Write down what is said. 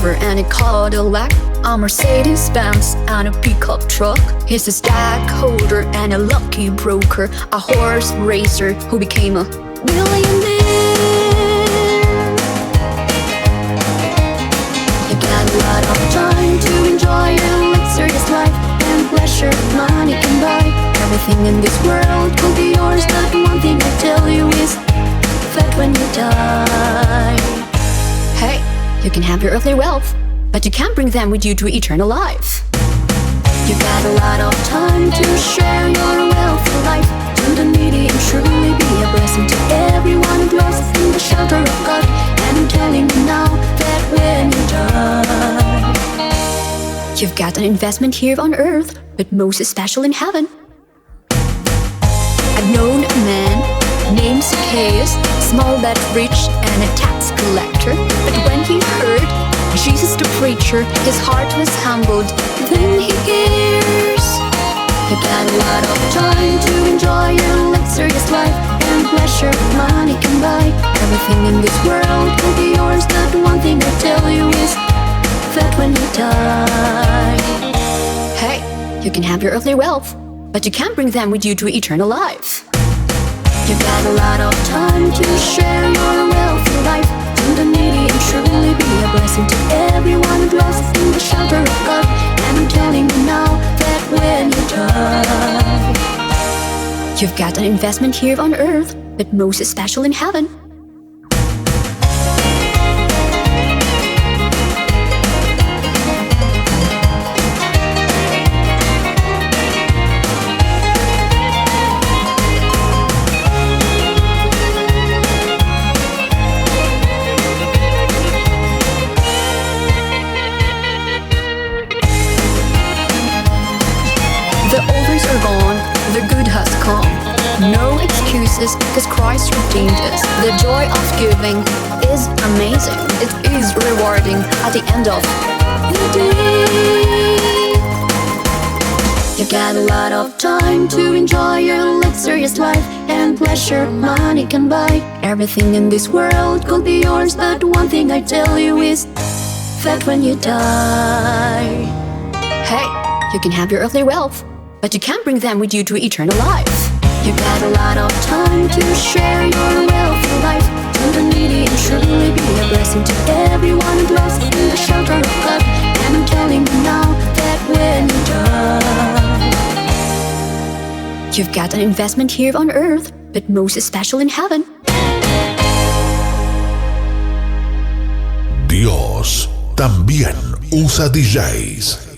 Rover and a Cadillac, a Mercedes-Benz and a pickup truck. He's a stockholder and a lucky broker, a horse racer who became a billionaire. You got a lot of time to enjoy a luxurious life and pleasure money can buy. Everything in this world could be yours, but one thing I tell you is that when you die, hey, you can have your earthly wealth, but you can't bring them with you to eternal life. You got a lot of time to share your wealthy life to the needy and truly be a blessing to everyone who dwells in the shelter of God. And I'm telling you now that when you die, you've got an investment here on earth, but most special in heaven. I've known a man named Kriss, small but rich and a tax collector. But when he heard Jesus the preacher, his heart was humbled. Then he hears, you got a lot of time to enjoy your luxurious life and pleasure money can buy. Everything in this world will be yours, but one thing I tell you is that when you die, hey, you can have your earthly wealth, but you can't bring them with you to eternal life. You got a lot of time to share your wealthy life to the needy and truly be a blessing to everyone who dwells in the shelter of God. And I'm telling you now that when you die, you've got an investment here on earth, but most special in heaven. The old days are gone, the good has come. No excuses, cause Christ redeemed us. The joy of giving is amazing. It is rewarding at the end of the day. You got a lot of time to enjoy your luxurious life and pleasure money can buy. Everything in this world could be yours, but one thing I tell you is that when you die, hey, you can have your earthly wealth, but you can't bring them with you to eternal life. You got a lot of time to share your wealthy life to the needy and truly be a blessing to everyone who dwells in the shelter of God. And I'm telling you now that when you die, you've got an investment here on earth, but most special in heaven. Dios también usa DJs.